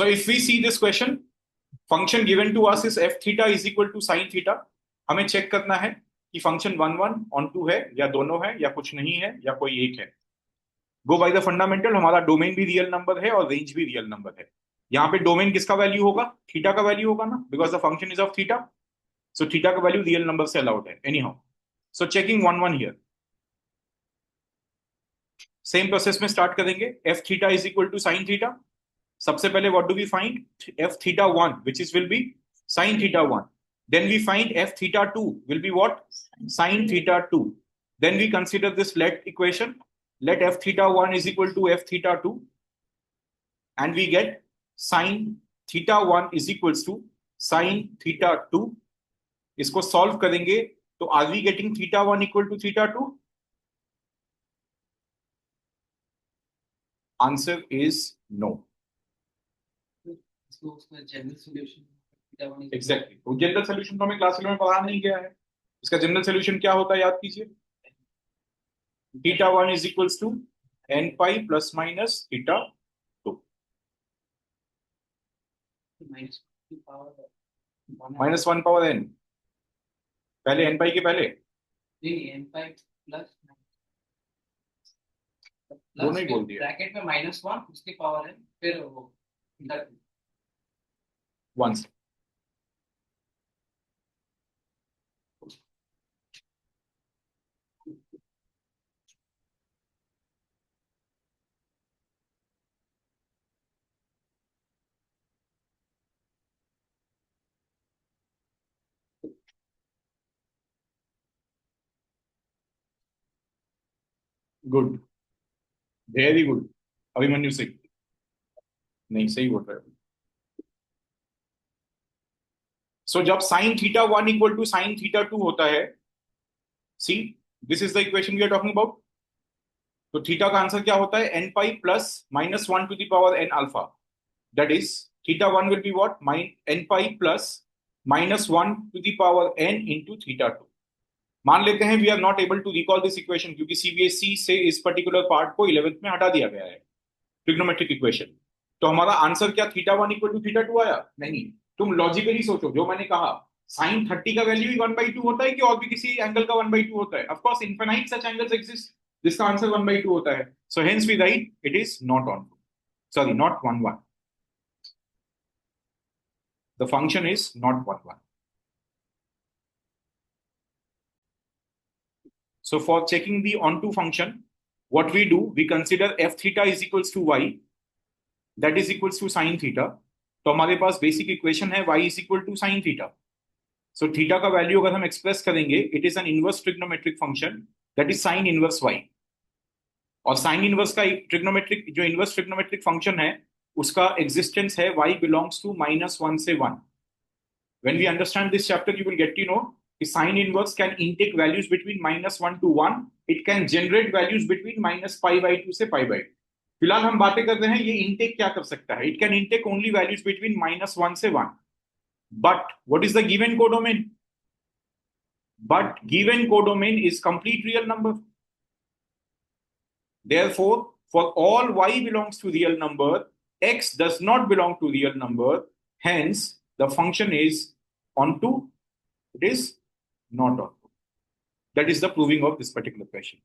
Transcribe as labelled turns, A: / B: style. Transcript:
A: So if we see this question, function given to us is f theta is equal to sin theta. हमें check करना है कि function 1 1 on 2 है या दोनों है या कुछ नहीं है या कोई एक है. गो बाय द फंडामेंटल. हमारा डोमेन भी रियल नंबर है और रेंज भी रियल नंबर है. यहाँ पे डोमेन किसका वैल्यू होगा? थीटा का वैल्यू होगा ना, because the function is of theta. So theta का वैल्यू रियल नंबर से अलाउड है anyhow. So checking 1 1 here. Same process में स्टार्ट करेंगे. F theta is equal to sine theta. सबसे पहले what do we find? f theta 1 which is will be sin theta 1. Then we find f theta 2 will be what? Sin theta 2. Then we consider this let equation. Let f theta 1 is equal to f theta 2 and we get sin theta 1 is equals to sin theta 2. इसको solve करेंगे तो are we getting theta 1 equal to theta 2? Answer is no.
B: General solution
A: exactly. तो general solution तो हमें class में पढ़ा नहीं गया है. इसका जनरल सॉल्यूशन क्या होता है याद कीजिए. Theta 1 is equals to n pi plus minus theta 2. Minus 1 power n. पहले n पाई के पहले
B: नहीं n पाई प्लस
A: दोनों ही बोल दिया.
B: ब्रैकेट में -1 उसकी पावर n फिर वो
A: 1 से. Good, very good. अभिमन्यु सही नहीं, सही बोल रहे हो. सो जब sine theta 1 equal to sine theta 2 होता है, see this is the equation we are talking about. तो थीटा का आंसर क्या होता है? n pi plus -1 to the power n alpha. That is theta 1 will be what? n pi plus -1 to the power n into theta 2. मान लेते हैं we are not able to recall this equation क्योंकि CBSE से इस particular part को 11th में हटा दिया गया है, ट्रिग्नोमेट्रिक इक्वेशन. तो हमारा आंसर क्या थीटा 1 इक्वल टू थीटा 2 आया? नहीं. तुम लॉजिकली सोचो, जो मैंने कहा साइन 30 का वैल्यू ही 1/2 होता है कि और भी किसी एंगल का 1/2 होता है? Of course infinite such angles exist जिसका आंसर 1/2 होता है. So hence we write it is not on, sorry not 1 1. The function is not 1 1. So for checking the onto function, what we do, we consider f theta is equals to y, that is equals to sin theta. तो हमारे पास basic equation है y is equal to sin theta. So theta का value अगर हम express करेंगे, it is an inverse trigonometric function that is sin inverse y. और sin inverse का trigonometric जो इनवर्स ट्रिग्नोमेट्रिक फंक्शन है उसका एग्जिस्टेंस है y belongs to -1 से 1. When we understand this chapter, you will get to know sin inverse can intake values between -1 to 1. It can generate values between -π/2 से π/2. फिलहाल हम बातें कर रहे हैं ये इंटेक क्या कर सकता है. It can intake only values between -1 से 1. But what is the given codomain? But given codomain is complete real number. Therefore, for all y belongs to real number, x does not belong to real number. Hence, the function is onto. It is not onto. That is the proving of this particular question.